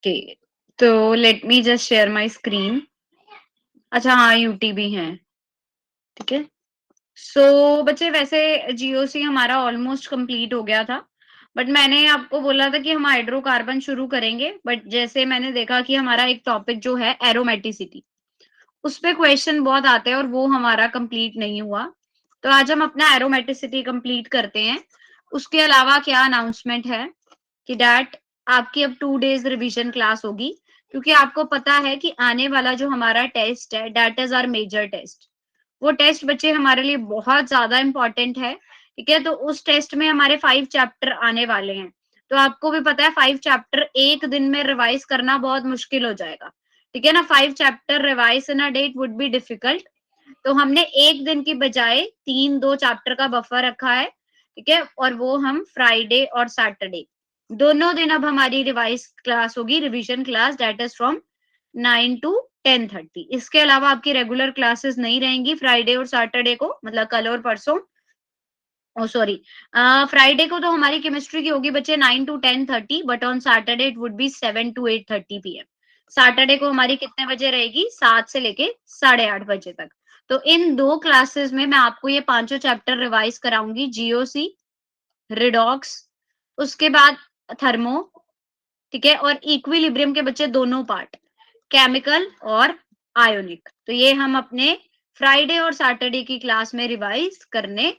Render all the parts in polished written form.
Okay, तो let me just share my screen. अच्छा हाँ, यूटी भी है। ठीक है। बच्चे वैसे जीओसी हमारा ऑलमोस्ट कंप्लीट हो गया था, बट मैंने आपको बोला था कि हम हाइड्रोकार्बन शुरू करेंगे, बट जैसे मैंने देखा कि हमारा एक टॉपिक जो है एरोमेटिसिटी, उस पे क्वेश्चन बहुत आते हैं और वो हमारा कंप्लीट नहीं हुआ। तो आज हम अपना एरोमेटिसिटी कंप्लीट करते हैं। उसके अलावा क्या अनाउंसमेंट है कि डैट आपकी अब 2 डेज रिवीजन क्लास होगी, क्योंकि आपको पता है कि आने वाला जो हमारा टेस्ट है that is our major test. वो टेस्ट बच्चे हमारे लिए बहुत ज्यादा इंपॉर्टेंट है। ठीक है, तो उस टेस्ट में हमारे 5 चैप्टर आने वाले हैं। तो आपको भी पता है 5 चैप्टर एक दिन में रिवाइज करना बहुत मुश्किल हो जाएगा। ठीक है ना, 5 chapter revise in a date would be difficult. तो हमने एक दिन की बजाय 3-2 चैप्टर का बफर रखा है। ठीक है, और वो हम फ्राइडे और सैटरडे दोनों दिन अब हमारी रिवाइज क्लास होगी, revision class, that is from 9 to 10:30। इसके अलावा आपकी रेगुलर क्लासेस नहीं रहेंगी फ्राइडे और सैटरडे को, मतलब कल और परसों। ओ सॉरी, फ्राइडे को तो हमारी केमिस्ट्री की होगी बच्चे 9 to 10:30, but on Saturday it would be 7 to 8:30 PM. Saturday को हमारी कितने बजे रहेगी? 7 से लेके 8:30 बजे तक। तो इन 2 क्लासेस में मैं आपको ये पांचों चैप्टर रिवाइज कराऊंगी, जीओसी, रिडॉक्स, उसके बाद थर्मो, ठीक है, और इक्विलिब्रियम के बच्चे दोनों पार्ट, केमिकल और आयोनिक। तो ये हम अपने फ्राइडे और सैटरडे की क्लास में रिवाइज करने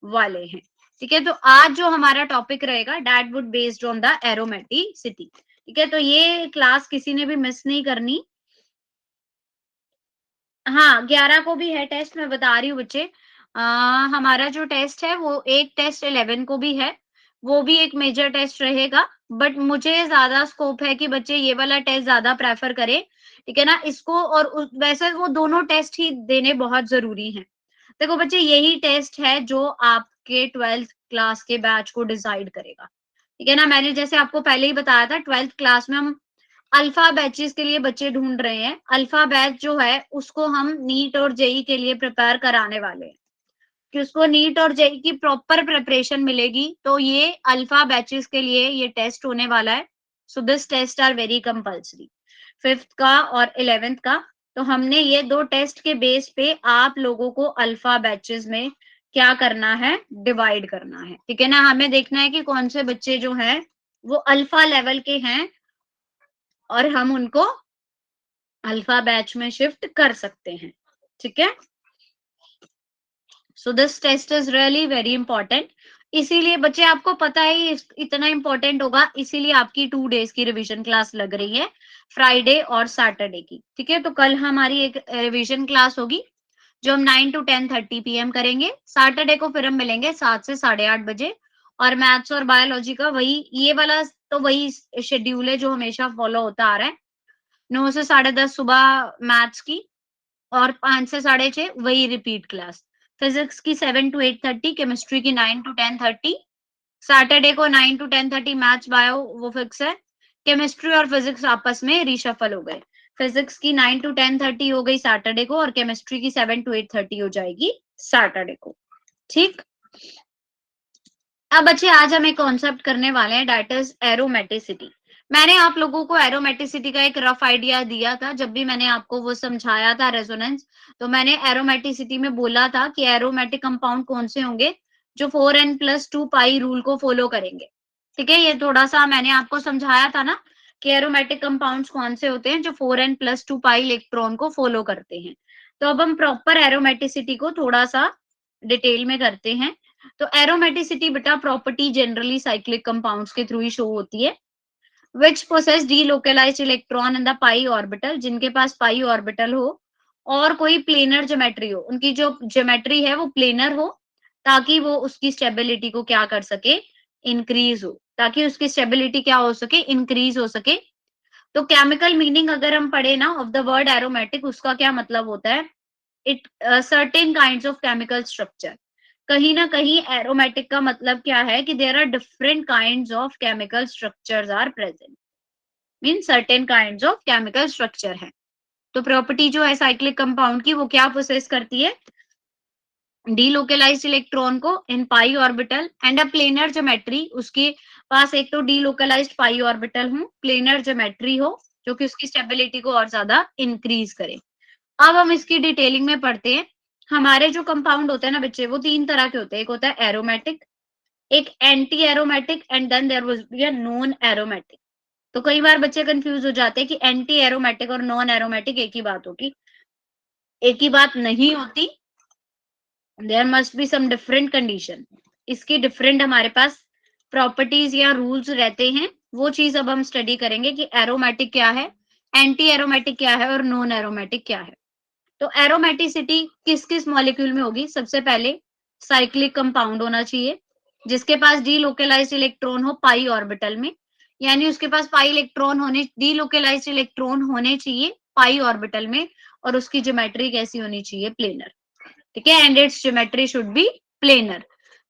वाले हैं। ठीक है, तो आज जो हमारा टॉपिक रहेगा that would based on the aromaticity. ठीक है, तो ये क्लास किसी ने भी मिस नहीं करनी। हाँ, 11 को भी है टेस्ट, मैं बता रही हूँ बच्चे। हमारा जो टेस्ट है वो एक टेस्ट 11 को भी है, वो भी एक मेजर टेस्ट रहेगा। बट मुझे ज्यादा स्कोप है कि बच्चे ये वाला टेस्ट ज्यादा प्रेफर करें। ठीक है ना, इसको और वैसे वो दोनों टेस्ट ही देने बहुत जरूरी हैं। देखो बच्चे, यही टेस्ट है जो आपके 12th क्लास के बैच को डिसाइड करेगा। ठीक है ना, मैंने जैसे आपको पहले ही बताया था 12th क्लास में हम अल्फा बैचेस के लिए बच्चे ढूंढ रहे हैं। अल्फा बैच जो है उसको हम नीट और जेई के लिए प्रिपेयर कराने वाले हैं, कि उसको नीट और जेई की प्रॉपर प्रिपरेशन मिलेगी। तो ये अल्फा बैचेस के लिए ये टेस्ट होने वाला है। So this test are very compulsory, 5th का और 11th का। तो हमने ये 2 टेस्ट के बेस पे आप लोगों को अल्फा बैचेस में क्या करना है, डिवाइड करना है। ठीक है ना, हमें देखना है कि कौन से बच्चे जो हैं वो अल्फा लेवल के हैं और हम उनको अल्फा बैच में शिफ्ट कर सकते हैं। ठीक है, so this test is really very important. इसीलिए बच्चे आपको पता है ये इतना इंपॉर्टेंट होगा, इसीलिए आपकी 2 डेज की रिवीजन क्लास लग रही है, फ्राइडे और सैटरडे की। ठीक है, तो कल हमारी एक रिवीजन क्लास होगी जो हम 9 टू 10:30 पीएम करेंगे। सैटरडे को फिर हम मिलेंगे 7 से 8:30 बजे। और मैथ्स और बायोलॉजी का वही ये वाला तो वही शेड्यूल है जो हमेशा फॉलो होता आ रहा है। 9 से 10:30 सुबह मैथ्स की, और 5 से 6:30 वही रिपीट क्लास। फिजिक्स की 7 टू 8:30, केमिस्ट्री की 9 टू 10:30। सैटरडे को 9 टू 10:30 मैथ्स बायो वो फिक्स है। केमिस्ट्री और फिजिक्स आपस में रिशफल हो गए। फिजिक्स की 9 टू 10:30 हो गई सैटरडे को, और केमिस्ट्री की 7 टू 8:30 हो जाएगी सैटरडे को। ठीक, अब बच्चे आज हम एक कॉन्सेप्ट करने वाले हैं दैट इज एरोमेटिसिटी। मैंने आप लोगों को एरोमेटिसिटी का एक रफ आइडिया दिया था जब भी मैंने आपको वो समझाया था रेजोनेंस। तो मैंने एरोमेटिसिटी में बोला था कि एरोमेटिक कंपाउंड कौन से होंगे जो 4n+2 पाई रूल को फॉलो करेंगे। ठीक है, ये थोड़ा सा मैंने आपको समझाया था ना कि एरोमेटिक कंपाउंड्स कौन से होते हैं जो 4n+2 पाई इलेक्ट्रॉन को फॉलो करते हैं। तो अब हम प्रॉपर एरोमेटिसिटी को थोड़ा सा डिटेल में करते हैं। तो एरोमेटिसिटी बेटा प्रॉपर्टी जनरली साइक्लिक कंपाउंड्स के थ्रू ही शो होती है, which possess delocalised electron in the pi orbital, जिनके पास पाई ऑर्बिटल हो और कोई प्लेनर ज्योमेट्री हो, उनकी जो ज्योमेट्री है वो प्लेनर हो, ताकि वो उसकी स्टेबिलिटी को क्या कर सके, इंक्रीज हो, ताकि उसकी स्टेबिलिटी क्या हो सके, इंक्रीज हो सके। तो केमिकल मीनिंग अगर हम पढ़े ना ऑफ द वर्ड एरोमेटिक, उसका क्या मतलब होता है, it certain kinds of chemical structure. कहीं ना कहीं एरोमेटिक का मतलब क्या है कि there are different kinds of chemical structures are present, mean certain kinds of chemical structure है। तो प्रॉपर्टी जो है साइक्लिक कंपाउंड की वो क्या पोसेस करती है, डीलोकलाइज्ड इलेक्ट्रॉन को in pi orbital and a planar geometry, उसके पास एक तो डीलोकलाइज्ड पाई ऑर्बिटल हो, प्लेनर ज्योमेट्री हो जो कि उसकी स्टेबिलिटी को और ज्यादा इंक्रीज करे। अब हम इसकी डिटेलिंग में पढ़ते हैं। हमारे जो कंपाउंड होते हैं ना बच्चे, वो 3 तरह के होते हैं। एक होता है एरोमेटिक, एक anti aromatic and then there will be a non aromatic. तो कई बार बच्चे कंफ्यूज हो जाते हैं कि एंटी एरोमेटिक और नॉन एरोमेटिक एक ही बात होगी। एक ही बात नहीं होती, there must be some different condition. इसकी डिफरेंट हमारे पास प्रॉपर्टीज या रूल्स रहते हैं। वो चीज अब हम स्टडी करेंगे कि एरोमेटिक क्या है, एंटी एरोमेटिक क्या है और नॉन एरोमेटिक क्या है। तो एरोमेटिसिटी किस किस मॉलिक्यूल में होगी? सबसे पहले साइक्लिक कंपाउंड होना चाहिए जिसके पास डीलोकलाइज्ड इलेक्ट्रॉन हो पाई ऑर्बिटल में, यानी उसके पास पाई इलेक्ट्रॉन होने, डीलोकलाइज्ड इलेक्ट्रॉन होने चाहिए पाई ऑर्बिटल में, और उसकी ज्योमेट्री कैसी होनी चाहिए? प्लेनर। ठीक है, and it's geometry should be planar.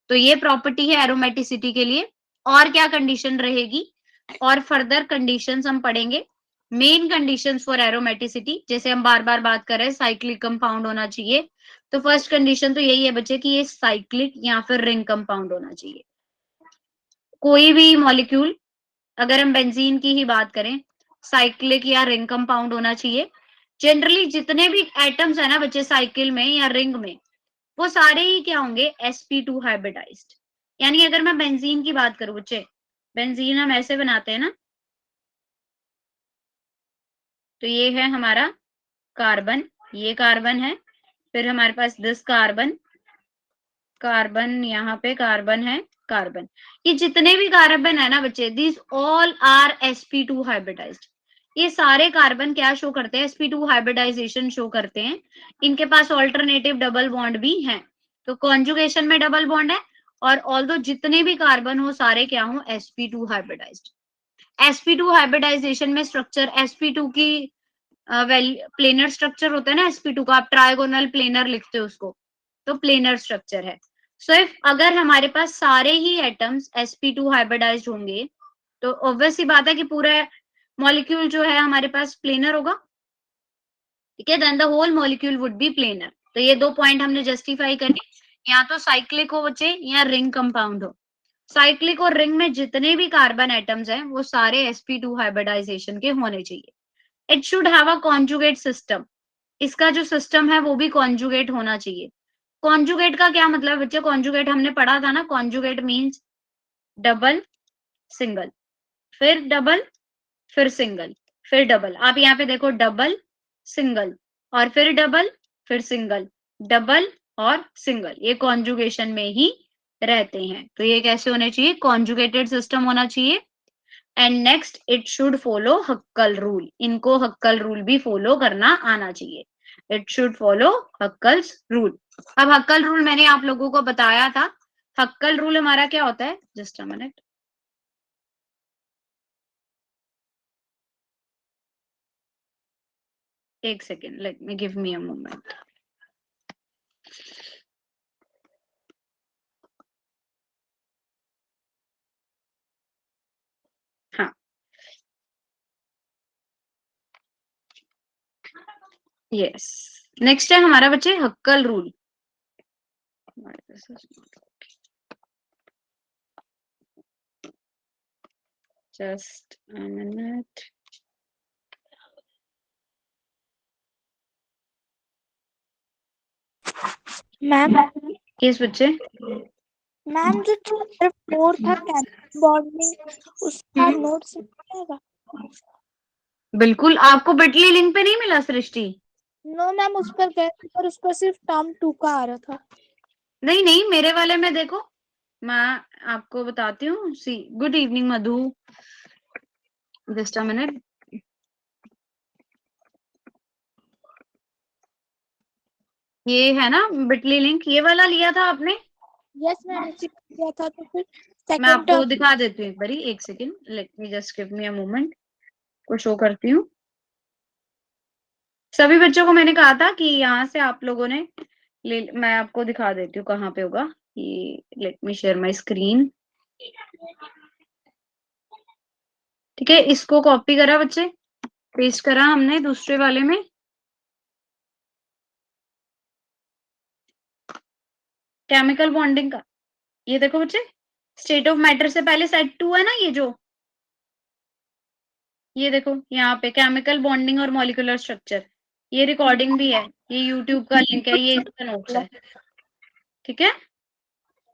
तो ये प्रॉपर्टी है एरोमेटिसिटी के लिए। और क्या कंडीशन रहेगी, और फर्दर कंडीशंस हम पढ़ेंगे। मेन कंडीशंस फॉर एरोमेटिसिटी, जैसे हम बार बार बात कर रहे हैं साइक्लिक कंपाउंड होना चाहिए, तो फर्स्ट कंडीशन तो यही है बच्चे कि ये साइक्लिक या फिर रिंग कंपाउंड होना चाहिए। कोई भी मॉलिक्यूल, अगर हम बेंजीन की ही बात करें, साइक्लिक या रिंग कंपाउंड होना चाहिए। जनरली जितने भी एटम्स है ना बच्चे साइकिल में या रिंग में, वो सारे ही क्या होंगे? sp2 hybridised. यानी अगर मैं बेंजीन की बात करूं बच्चे, बेंजीन हम ऐसे बनाते हैं ना, तो ये है हमारा कार्बन, ये कार्बन है, फिर हमारे पास दिस कार्बन, कार्बन यहाँ पे कार्बन है, कार्बन। ये जितने भी कार्बन है ना बच्चे, this all are sp2 hybridized. ये सारे कार्बन क्या शो करते हैं? sp2 हाइब्रिडाइजेशन शो करते हैं। इनके पास ऑल्टरनेटिव डबल बॉन्ड भी है, तो कॉन्जुगेशन में डबल बॉन्ड है। और ऑल्दो जितने भी कार्बन हो सारे क्या हो? sp2 hybridised. sp2 हाइब्रिडाइजेशन में स्ट्रक्चर sp2 की प्लेनर स्ट्रक्चर होता है ना sp2 का, आप ट्राइगोनल प्लेनर लिखते हो उसको, तो प्लेनर स्ट्रक्चर है। सो इफ अगर हमारे पास सारे ही एटम्स sp2 हाइब्रिडाइज्ड होंगे, तो ऑब्वियस सी बात है कि पूरा मॉलिक्यूल जो है हमारे पास प्लेनर होगा। ठीक है, then the whole molecule would be planar. तो ये 2 पॉइंट हमने जस्टिफाई करे, या तो साइक्लिक हो बच्चे या रिंग कंपाउंड हो। साइक्लिक और रिंग में जितने भी कार्बन एटम्स हैं वो सारे sp2 हाइब्रिडाइजेशन के होने चाहिए। It should have a conjugate system, इसका जो सिस्टम है वो भी कॉन्जुगेट होना चाहिए। कॉन्जुगेट का क्या मतलब बच्चे? कॉन्जुगेट हमने पढ़ा था ना, कॉन्जुगेट मींस डबल, सिंगल, फिर डबल, फिर सिंगल, फिर डबल। आप यहाँ पे देखो, डबल, सिंगल, और फिर डबल, फिर सिंगल, डबल और सिंगल, ये कॉन्जुगेशन में ही रहते हैं। तो ये कैसे होने चाहिए? कॉन्जुगेटेड सिस्टम होना चाहिए। And next, it should follow हक्कल rule, इनको हक्कल रूल भी फॉलो करना आना चाहिए। It should follow Huckel's rule. अब हक्कल रूल मैंने आप लोगों को बताया था। हक्कल रूल हमारा क्या होता है? जस्ट अ मिनट, एक second, let me give me a moment. हाँ, यस, नेक्स्ट है हमारा बच्चे Hückel rule. Just a minute. Ma'am किस बच्चे? मैम जो चैप्टर 4 था केमिकल बॉन्डिंग, उसका नोट्स मिलेगा? बिल्कुल, आपको बिटली लिंक पे नहीं मिला सृष्टि? नो मैम, उस पर गए थे पर उस पर सिर्फ टर्म 2 का आ रहा था। नहीं नहीं, मेरे वाले में देखो, मैं आपको बताती हूँ। See, good evening Madhu, just a minute. ये है ना बिटली लिंक, ये वाला लिया था आपने? यस मैम, उसी का किया था, तो फिर मैं सेकंड आपको टर्म। दिखा देती हूँ एक बारी, एक second, let me just give me a moment, को शो करती हूँ। सभी बच्चों को मैंने कहा था कि यहाँ से आप लोगों ने मैं आपको दिखा देती हूँ कहाँ पे होगा ये। Late me share my screen. ठीक है, इसको कॉपी करा बच्चे, पेस्ट करा हमने दूसरे वाले में। केमिकल बॉन्डिंग का, ये देखो बच्चे, स्टेट ऑफ मैटर से पहले सेट 2 है ना, ये देखो यहाँ पे केमिकल बॉन्डिंग और मॉलिक्यूलर स्ट्रक्चर, ये रिकॉर्डिंग भी है, ये यूट्यूब का लिंक है, ये इसका नोट्स है, ठीक है।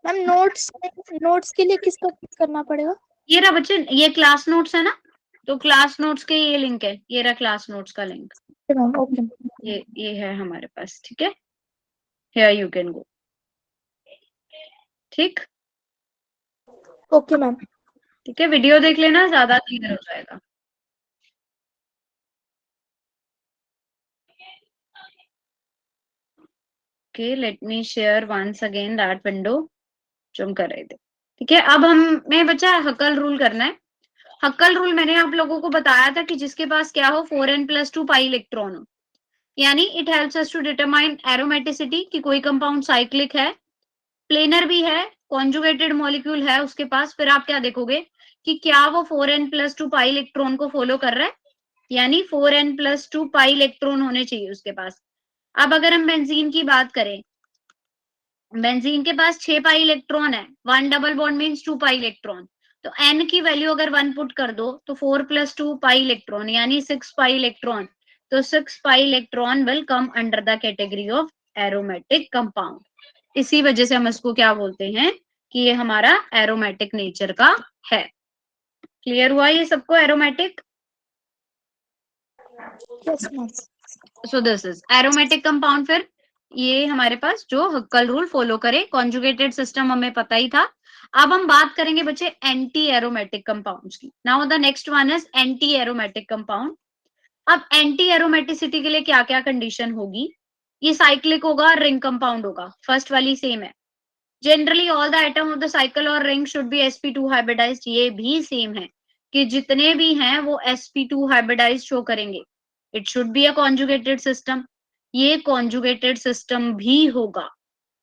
मैम नोट्स के लिए किसको क्लिक करना पड़ेगा? ये रहा बच्चे, ये क्लास नोट्स है ना, तो क्लास नोट्स के ये लिंक है, ये रहा क्लास नोट्स का लिंक, मैम ओके ये है हमारे पास, ठीक है, हियर यू कैन गो, ठीक, ओके मैम। ठीक है, वीडियो देख लेना, ज्यादा क्लियर हो जाएगा। Okay, let me share once again that window जो हम कर रहे थे, ठीक है। अब हमें बच्चा हक्कल रूल करना है। हक्कल रूल मैंने आप लोगों को बताया था कि जिसके पास क्या हो, 4n+2 पाई इलेक्ट्रॉन हो, यानी it helps us to determine aromaticity कि कोई कंपाउंड साइक्लिक है, प्लेनर भी है, कॉन्जुगेटेड मॉलिक्यूल है उसके पास, फिर आप क्या देखोगे कि क्या वो 4n+2 पाई इलेक्ट्रॉन को फॉलो कर रहा है, यानी 4n+2 पाई इलेक्ट्रॉन होने चाहिए उसके पास। अब अगर हम बेंजीन की बात करें, बेंजीन के पास 6 पाई इलेक्ट्रॉन है, 1 double bond means 2 pi electron, तो n की वैल्यू अगर 1 पुट कर दो तो 4+2 पाई इलेक्ट्रॉन यानी 6 पाई इलेक्ट्रॉन, तो 6 pi electron will come under the category of aromatic compound. इसी वजह से हम इसको क्या बोलते हैं कि ये हमारा एरोमेटिक नेचर का है। क्लियर हुआ ये सबको aromatic? Yes ma'am. So this is aromatic compound. फिर ये हमारे पास जो हक्कल रूल फॉलो करे, कॉन्जुगेटेड सिस्टम हमें पता ही था। अब हम बात करेंगे बच्चे एंटी एरोमेटिक कंपाउंड्स की। Now the next one is anti aromatic compound. अब एंटी एरोमेटिसिटी के लिए क्या क्या कंडीशन होगी? ये साइक्लिक होगा, रिंग कंपाउंड होगा, फर्स्ट वाली सेम है। Generally all the item of the cycle और ring should be sp2 hybridized, ये भी सेम है कि जितने भी हैं वो sp2 हाइब्रिडाइज्ड शो करेंगे। It should be a conjugated system, ये कॉन्जुगेटेड सिस्टम भी होगा,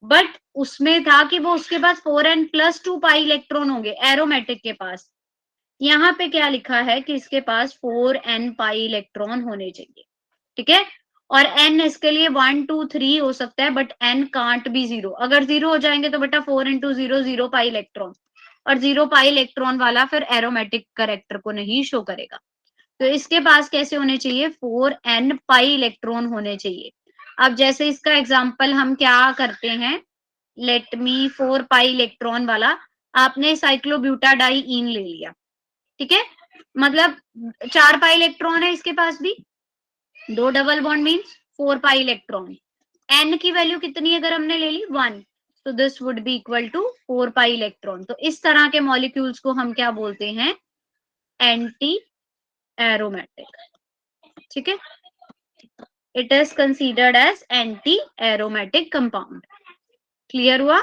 बट उसमें था कि वो उसके पास 4n+2 पाई इलेक्ट्रॉन होंगे एरोमेटिक के पास। यहाँ पे क्या लिखा है कि इसके पास 4n पाई इलेक्ट्रॉन होने चाहिए, ठीक है। और n इसके लिए 1 2 3 हो सकता है, बट n कांट बी 0। अगर 0 हो जाएंगे तो बेटा 4 × 0 0 पाई इलेक्ट्रॉन, और 0 पाई इलेक्ट्रॉन वाला फिर एरोमेटिक करेक्टर को नहीं शो करेगा। तो इसके पास कैसे होने चाहिए? 4n पाई इलेक्ट्रॉन होने चाहिए। अब जैसे इसका एग्जाम्पल हम क्या करते हैं, लेट मी 4 पाई इलेक्ट्रॉन वाला, आपने साइक्लोब्यूटाडाइईन ले लिया, ठीक है, मतलब 4 पाई इलेक्ट्रॉन है इसके पास भी, 2 double bond means 4 pi electron, n की वैल्यू कितनी अगर हमने ले ली 1, तो this would be equal to 4 pi electron. तो इस तरह के मॉलिक्यूल्स को हम क्या बोलते हैं? एंटी एरोमेटिक, ठीक है, it is considered as anti aromatic compound. Clear हुआ?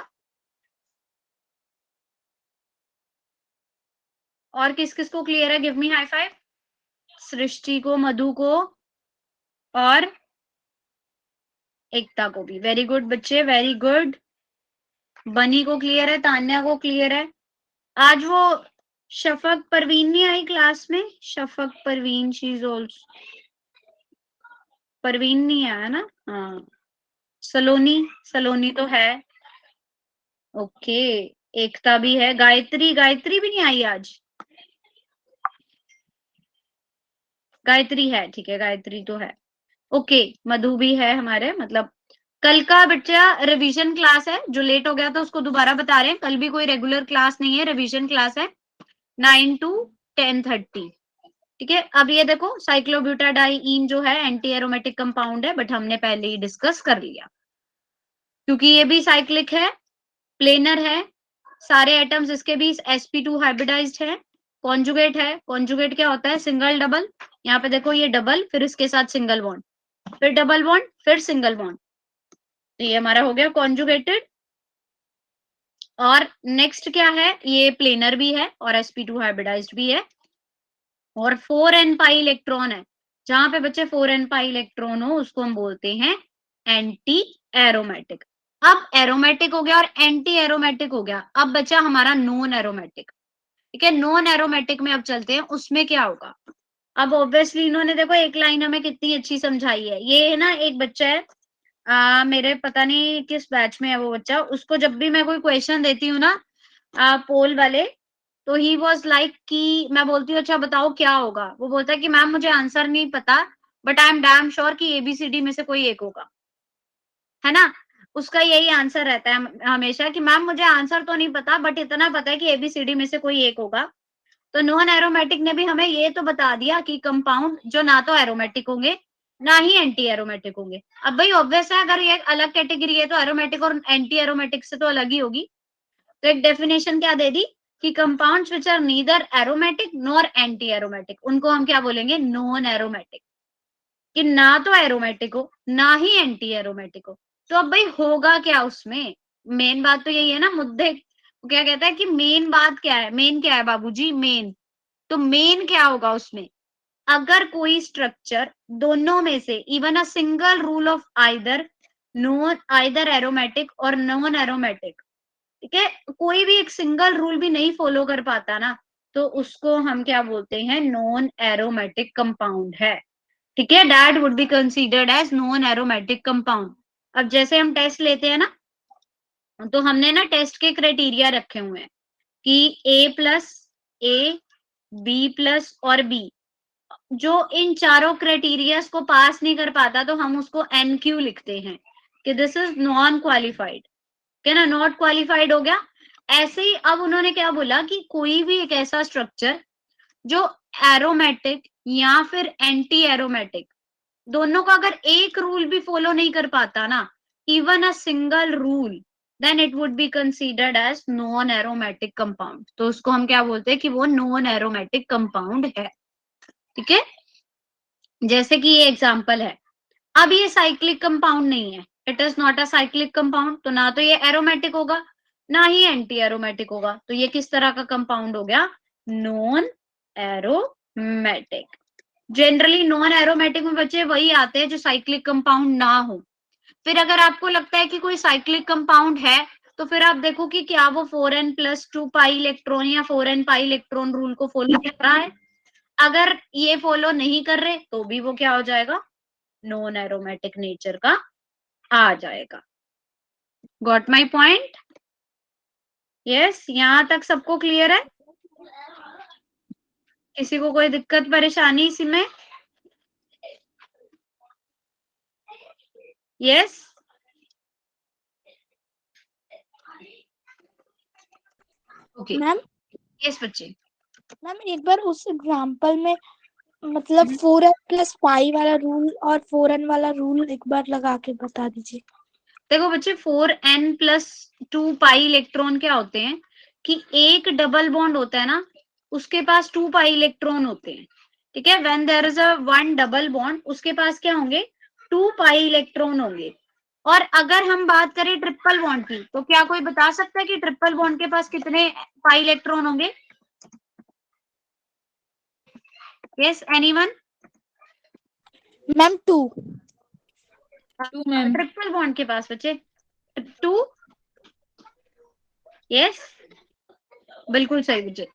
और किस किस को क्लियर है? Give me high five. Srishti को, मधु को और एकता को भी। वेरी गुड बच्चे, वेरी गुड। बनी को क्लियर है, तान्या को क्लियर है। आज वो शफक परवीन नहीं आई क्लास में, Shafaq Parveen, she is also, Parveen नहीं आया ना, हाँ, सलोनी, सलोनी तो है, ओके, एकता भी है, गायत्री, गायत्री भी नहीं आई आज, गायत्री है, ठीक है, गायत्री तो है, ओके, मधु भी है हमारे, मतलब कल का बच्चा रिवीजन क्लास है, जो लेट हो गया था उसको दोबारा बता रहे हैं, कल भी कोई रेगुलर क्लास नहीं है, रिवीजन क्लास है 9 to 10:30, ठीक है। अब ये देखो साइक्लोब्यूटाडाइईन जो है एंटी एरोमेटिक कंपाउंड है, बट हमने पहले ही डिस्कस कर लिया, क्योंकि ये भी साइक्लिक है, प्लेनर है, सारे एटम्स इसके भी sp2 हाइब्रिडाइज्ड है, कॉन्जुगेट है। कॉन्जुगेट क्या होता है? सिंगल डबल, यहाँ पे देखो ये डबल, फिर इसके साथ सिंगल बॉन्ड, फिर डबल बॉन्ड, फिर सिंगल बॉन्ड, तो ये हमारा हो गया कॉन्जुगेटेड। और नेक्स्ट क्या है? ये प्लेनर भी है और sp2 हाइब्रिडाइज्ड भी है, और 4n पाई इलेक्ट्रॉन है। जहां पे बच्चे 4n पाई इलेक्ट्रॉन हो उसको हम बोलते हैं एंटी एरोमेटिक। अब एरोमेटिक हो गया और एंटी एरोमेटिक हो गया, अब बचा हमारा नॉन एरोमेटिक, ठीक है। नॉन एरोमेटिक में अब चलते हैं, उसमें क्या होगा? अब ऑब्वियसली इन्होंने देखो एक लाइन हमें कितनी अच्छी समझाई है, ये है ना, एक बच्चा है मेरे पता नहीं किस बैच में है वो बच्चा, उसको जब भी मैं कोई क्वेश्चन देती हूँ ना पोल वाले, तो ही वॉज लाइक कि मैं बोलती हूँ अच्छा बताओ क्या होगा, वो बोलता है कि मैम मुझे आंसर नहीं पता but I am damn sure कि एबीसीडी में से कोई एक होगा, है ना। उसका यही आंसर रहता है हमेशा कि मैम मुझे आंसर तो नहीं पता बट इतना पता है कि एबीसीडी में से कोई एक होगा। तो नॉन एरोमेटिक ने भी हमें ये तो बता दिया कि कंपाउंड जो ना तो एरोमेटिक होंगे ना ही एंटी एरोमेटिक होंगे। अब भाई ऑब्वियस है अगर ये अलग कैटेगरी है तो एरोमेटिक और एंटी एरोमेटिक से तो अलग ही होगी। तो एक डेफिनेशन क्या दे दी कि compounds which are neither aromatic nor anti aromatic, उनको हम क्या बोलेंगे, नॉन एरोमेटिक। कि ना तो एरोमेटिक हो ना ही एंटी एरोमेटिक हो। तो अब भाई होगा क्या उसमें, मेन बात तो यही है ना, मुद्दे क्या कहता है कि मेन बात क्या है, मेन क्या है बाबूजी, मेन। तो मेन क्या होगा उसमें, अगर कोई स्ट्रक्चर दोनों में से even a single rule of either non either aromatic और नॉन एरोमेटिक, ठीक है, कोई भी एक सिंगल रूल भी नहीं फॉलो कर पाता ना, तो उसको हम क्या बोलते हैं, नॉन एरोमेटिक कंपाउंड है। ठीक है, that would be considered as non aromatic compound. अब जैसे हम टेस्ट लेते हैं ना, तो हमने ना टेस्ट के क्राइटेरिया रखे हुए हैं कि ए प्लस ए, बी प्लस और बी, जो इन चारों क्राइटेरियाज को पास नहीं कर पाता तो हम उसको एनक्यू लिखते हैं कि दिस इज नॉन क्वालिफाइड, क्या ना, नॉट क्वालिफाइड हो गया। ऐसे ही अब उन्होंने क्या बोला कि कोई भी एक ऐसा स्ट्रक्चर जो एरोमेटिक या फिर एंटी एरोमेटिक, दोनों का अगर एक रूल भी फॉलो नहीं कर पाता ना, even a single rule, then it would be considered as non aromatic compound. तो उसको हम क्या बोलते हैं कि वो नॉन एरोमेटिक कंपाउंड है। ठीक है, जैसे कि ये एग्जांपल है, अब ये साइक्लिक कंपाउंड नहीं है, it is not a cyclic compound, तो ना तो ये एरोमेटिक होगा ना ही एंटी एरोमेटिक होगा, तो ये किस तरह का कंपाउंड हो गया, non aromatic. Generally non aromatic में बच्चे वही आते हैं जो साइक्लिक कंपाउंड ना हो। फिर अगर आपको लगता है कि कोई साइक्लिक कंपाउंड है, तो फिर आप देखो कि क्या वो 4n+2 पाई इलेक्ट्रॉन या 4n पाई इलेक्ट्रॉन रूल को फॉलो कर रहा है। अगर ये फॉलो नहीं कर रहे तो भी वो क्या हो जाएगा, नॉन एरोमेटिक नेचर का आ जाएगा। Got my point? यस, यहां तक सबको क्लियर है? किसी को कोई दिक्कत परेशानी इसी में? यस, ओके, मैम यस बच्चे। मैम एक बार उस एग्जांपल में मतलब 4n+5 वाला रूल और 4n वाला रूल एक बार लगा के बता दीजिए। देखो बच्चे 4n+2 पाई इलेक्ट्रॉन क्या होते हैं कि एक डबल बॉन्ड होता है ना, उसके पास 2 पाई इलेक्ट्रॉन होते हैं। ठीक है, when there is a one double bond, उसके पास क्या होंगे, 2 पाई इलेक्ट्रॉन होंगे। और अगर हम बात करें ट्रिपल बॉन्ड की, तो क्या कोई बता सकता है कि ट्रिपल बॉन्ड के पास कितने पाई इलेक्ट्रॉन होंगे? Yes, anyone? Ma'am 2। Ma'am. Triple bond के पास बच्चे 2। यस, बिल्कुल सही बच्चे,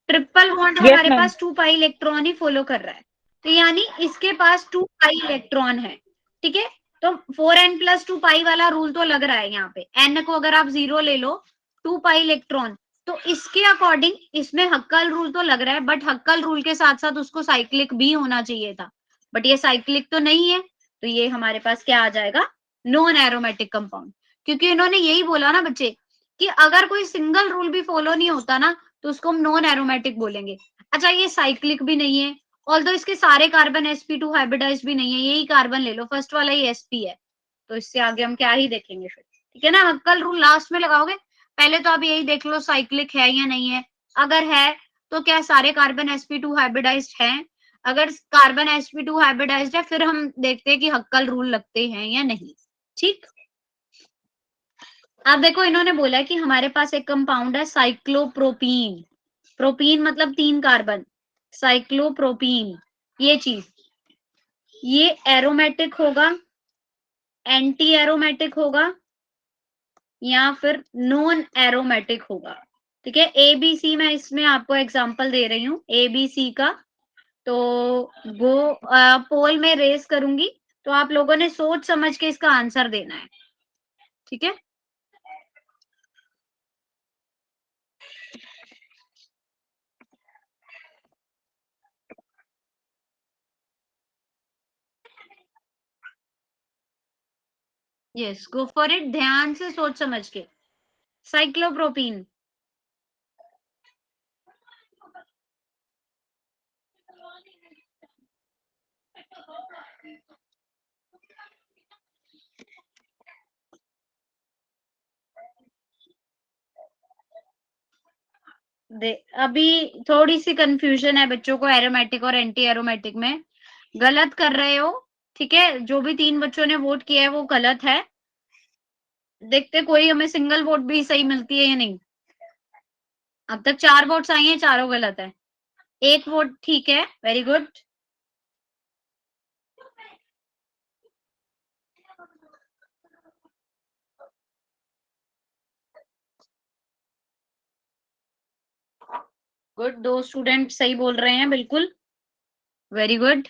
ट्रिपल बॉन्ड Yes, हमारे ma'am. पास 2 पाई इलेक्ट्रॉन ही फॉलो कर रहा है, तो यानी इसके पास 2 पाई इलेक्ट्रॉन है। ठीक है, तो 4n+2 पाई वाला रूल तो लग रहा है यहाँ पे, n को अगर आप 0 ले लो, 2 पाई इलेक्ट्रॉन, तो इसके अकॉर्डिंग इसमें हक्कल रूल तो लग रहा है, बट हक्कल रूल के साथ साथ उसको साइक्लिक भी होना चाहिए था, बट ये साइक्लिक तो नहीं है, तो ये हमारे पास क्या आ जाएगा, नॉन एरोमेटिक कंपाउंड। क्योंकि इन्होंने यही बोला ना बच्चे कि अगर कोई सिंगल रूल भी फॉलो नहीं होता ना, तो उसको हम नॉन एरोमेटिक बोलेंगे। अच्छा, ये साइक्लिक भी नहीं है, ऑल्दो इसके सारे कार्बन sp2 हाइब्रिडाइज भी नहीं है, यही कार्बन ले लो, फर्स्ट वाला ही sp है, तो इससे आगे हम क्या ही देखेंगे फिर। ठीक है ना, हक्कल रूल लास्ट में लगाओगे, पहले तो आप यही देख लो साइक्लिक है या नहीं है। अगर है तो क्या सारे कार्बन sp2 हाइब्रिडाइज हैं, अगर कार्बन sp2 हाइब्रिडाइज है, फिर हम देखते हैं कि हक्कल रूल लगते हैं या नहीं। ठीक, अब देखो इन्होंने बोला कि हमारे पास एक कंपाउंड है साइक्लोप्रोपीन, प्रोपीन मतलब 3 कार्बन, साइक्लोप्रोपीन, ये चीज, ये एरोमेटिक होगा, एंटी एरोमेटिक होगा या फिर नॉन एरोमेटिक होगा। ठीक है, ए बी सी मैं इसमें आपको एग्जांपल दे रही हूँ ए बी सी का, तो वो पोल में रेस करूंगी, तो आप लोगों ने सोच समझ के इसका आंसर देना है, ठीक है। यस, गो फॉर इट, ध्यान से सोच समझ के। साइक्लोप्रोपीन, अभी थोड़ी सी कंफ्यूजन है बच्चों को एरोमेटिक और एंटी एरोमेटिक में, गलत कर रहे हो, ठीक है। जो भी 3 बच्चों ने वोट किया है वो गलत है। देखते कोई हमें सिंगल वोट भी सही मिलती है या नहीं। अब तक 4 वोट्स आई हैं, चारों गलत है। 1 वोट ठीक है, वेरी गुड। गुड, 2 स्टूडेंट सही बोल रहे हैं, बिल्कुल, very good.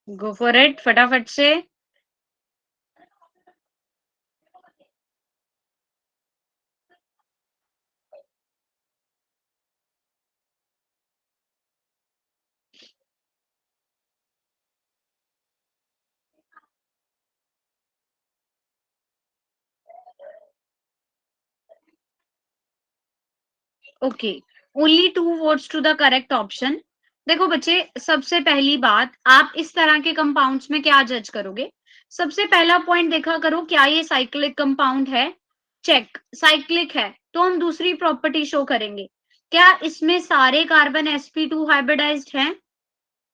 Go for it, फटाफट से। Okay, only 2 votes to the correct option. देखो बच्चे, सबसे पहली बात, आप इस तरह के कंपाउंड्स में क्या जज करोगे? सबसे पहला पॉइंट देखा करो, क्या ये साइक्लिक कंपाउंड है? चेक, साइक्लिक है तो हम दूसरी प्रॉपर्टी शो करेंगे। क्या इसमें सारे कार्बन sp2 हाइब्रिडाइज्ड हैं?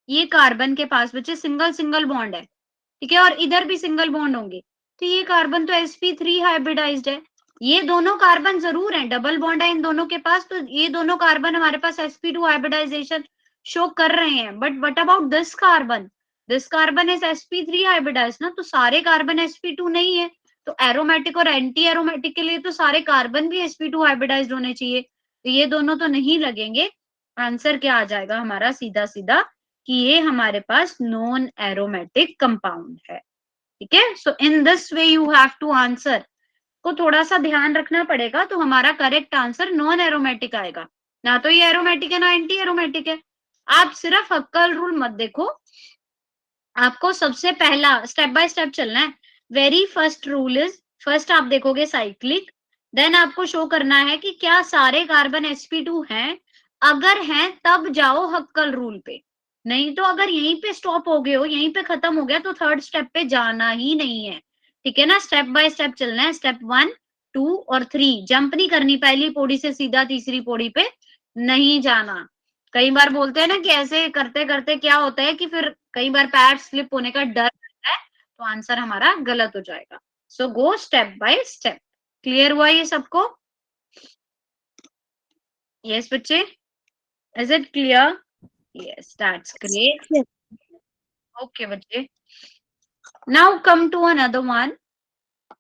ये कार्बन के पास बच्चे सिंगल सिंगल बॉन्ड है, ठीक है, और इधर भी सिंगल बॉन्ड होंगे, तो ये कार्बन तो sp3 हाइब्रिडाइज्ड है। ये दोनों कार्बन जरूर हैं, डबल बॉन्ड है इन दोनों के पास, तो ये दोनों कार्बन हमारे पास sp2 हाइब्रिडाइजेशन शो कर रहे हैं। But what about this carbon? This carbon is sp3 hybridized ना, तो सारे कार्बन sp2 नहीं है। तो एरोमेटिक और एंटी एरोमेटिक के लिए तो सारे कार्बन भी sp2 हाइब्रिडाइज्ड होने चाहिए, तो ये दोनों तो नहीं लगेंगे। आंसर क्या आ जाएगा हमारा? सीधा सीधा कि ये हमारे पास नॉन एरोमेटिक कंपाउंड है, ठीक है। So in this way you have to answer, को थोड़ा सा ध्यान रखना पड़ेगा, तो हमारा करेक्ट आंसर नॉन एरोमेटिक आएगा। ना तो ये एरोमेटिक है ना एंटी एरोमेटिक है। आप सिर्फ हक्कल रूल मत देखो, आपको सबसे पहला स्टेप बाय स्टेप चलना है। Very first rule is, first आप देखोगे साइक्लिक, देन आपको शो करना है कि क्या सारे कार्बन sp2 हैं। अगर हैं तब जाओ हक्कल रूल पे, नहीं तो अगर यहीं पे स्टॉप हो गए हो, यहीं पे खत्म हो गया, तो थर्ड स्टेप पे जाना ही नहीं है, ठीक है ना। स्टेप बाय स्टेप चलना है, स्टेप 1, 2 और 3, जंप नहीं करनी पहली पौड़ी से सीधा तीसरी पौड़ी पे नहीं जाना। कई बार बोलते हैं ना कि ऐसे करते करते क्या होता है कि फिर कई बार पैर स्लिप होने का डर रहता है, तो आंसर हमारा गलत हो जाएगा। So go step by step. Clear हुआ ये सबको? यस बच्चे, is it clear? Yes, that's great. Yes. Okay बच्चे, now come to another one,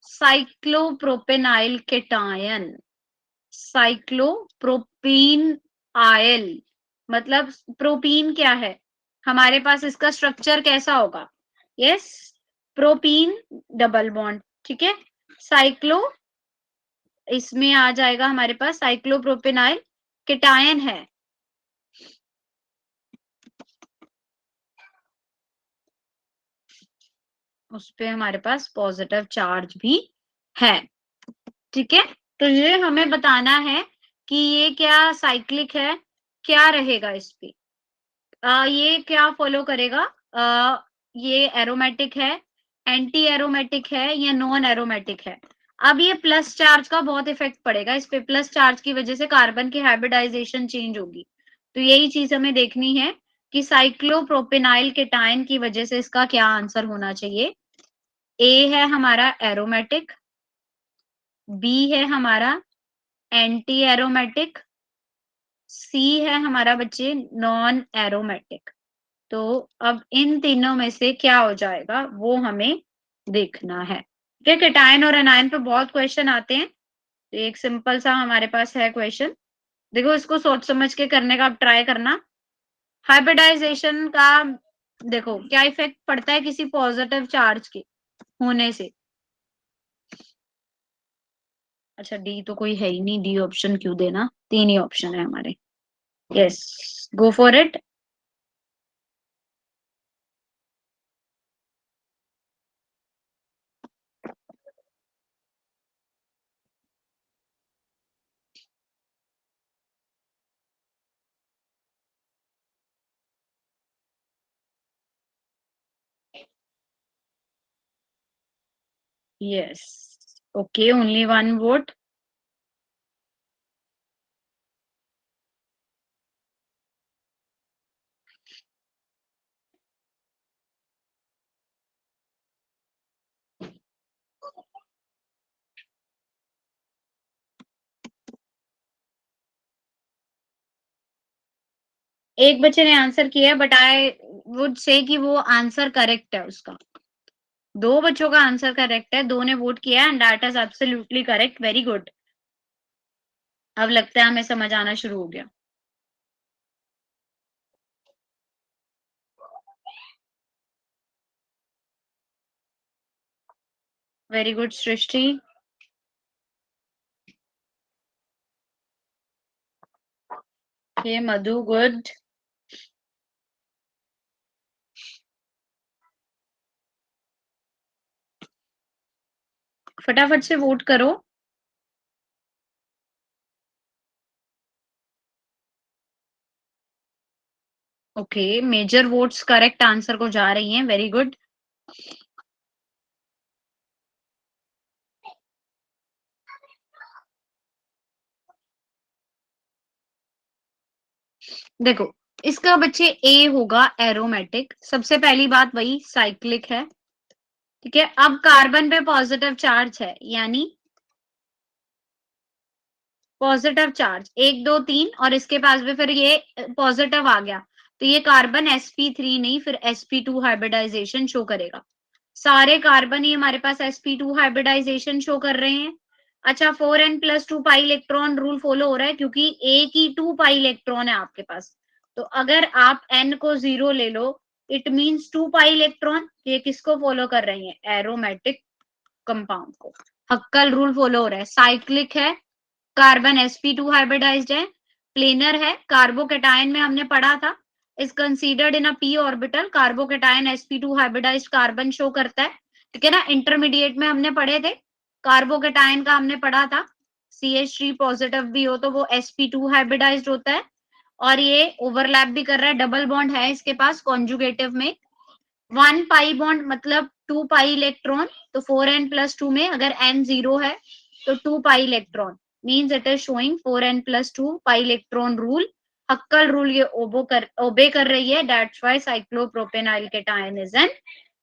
cyclopropenyl cation. Cyclopropenyl, मतलब प्रोपीन क्या है हमारे पास, इसका स्ट्रक्चर कैसा होगा? यस, प्रोपीन डबल बॉन्ड, ठीक है। साइक्लो, इसमें आ जाएगा हमारे पास साइक्लोप्रोपेनाइल केटायन है, उस पे हमारे पास पॉजिटिव चार्ज भी है, ठीक है। तो ये हमें बताना है कि ये क्या साइक्लिक है, क्या रहेगा इस पे। ये क्या फॉलो करेगा? ये एरोमेटिक है, एंटी एरोमेटिक है या नॉन एरोमेटिक है? अब ये प्लस चार्ज का बहुत इफेक्ट पड़ेगा इस पे, प्लस चार्ज की वजह से कार्बन की हाइब्रिडाइजेशन चेंज होगी, तो यही चीज हमें देखनी है कि साइक्लोप्रोपेनाइल केटायन की वजह से इसका क्या आंसर होना चाहिए। ए है हमारा एरोमेटिक, बी है हमारा एंटी एरोमेटिक, सी है हमारा बच्चे नॉन एरोमेटिक। तो अब इन तीनों में से क्या हो जाएगा वो हमें देखना है। ठीक है, केटायन और एनायन पे बहुत क्वेश्चन आते हैं, तो एक सिंपल सा हमारे पास है क्वेश्चन। देखो इसको सोच समझ के करने का आप ट्राई करना। हाइब्रिडाइजेशन का देखो क्या इफेक्ट पड़ता है किसी पॉजिटिव चार्ज के होने से। अच्छा डी तो कोई है ही नहीं, डी ऑप्शन क्यों देना, तीन ही ऑप्शन है हमारे। Yes, go for it. Yes, okay, only one vote. एक बच्चे ने आंसर किया बट आई वुड से कि वो आंसर करेक्ट है उसका। दो बच्चों का आंसर करेक्ट है, दो ने वोट किया and that is absolutely correct, very good. अब लगता है हमें समझ आना शुरू हो गया। Very good Srishti. ये मधु गुड। फटाफट से वोट करो। Okay, major votes correct answer को जा रही हैं, वेरी गुड। देखो इसका बच्चे ए होगा एरोमेटिक, सबसे पहली बात वही साइक्लिक है। ठीक है, अब कार्बन पे पॉजिटिव चार्ज है, यानी पॉजिटिव चार्ज एक दो तीन, और इसके पास भी फिर ये पॉजिटिव आ गया, तो ये कार्बन sp3 नहीं फिर sp2 हाइब्रिडाइजेशन शो करेगा। सारे कार्बन ही हमारे पास sp2 हाइब्रिडाइजेशन शो कर रहे हैं। अच्छा 4n+2 pi electron rule follow हो रहा है क्योंकि ए की 2 पाई इलेक्ट्रॉन है आपके पास, तो अगर आप n को 0 ले लो इट मींस 2 पाई इलेक्ट्रॉन। ये किसको फॉलो कर रही है, एरोमेटिक कंपाउंड को। हक्कल रूल फॉलो हो रहा है, साइक्लिक है, कार्बन sp2 हाइब्रिडाइज्ड है, प्लेनर है, कार्बोकेटायन में हमने पढ़ा था is considered in a p orbital, carbocation sp2 hybridised carbon show करता है। ठीक है ना, इंटरमीडिएट में हमने पढ़े थे, कार्बोकेटायन का हमने पढ़ा था, CH3 पॉजिटिव भी हो तो वो sp2 हाइब्रिडाइज्ड होता है, और ये ओवरलैप भी कर रहा है, डबल बॉन्ड है इसके पास कॉन्जुगेटिव में। 1 पाई बॉन्ड मतलब 2 पाई इलेक्ट्रॉन, तो 4n+2 में अगर n 0 है तो 2 pi electron means it is showing 4n+2 pi electron rule. Hückel rule ये ओबे कर रही है, that's why cyclopropenyl cation is an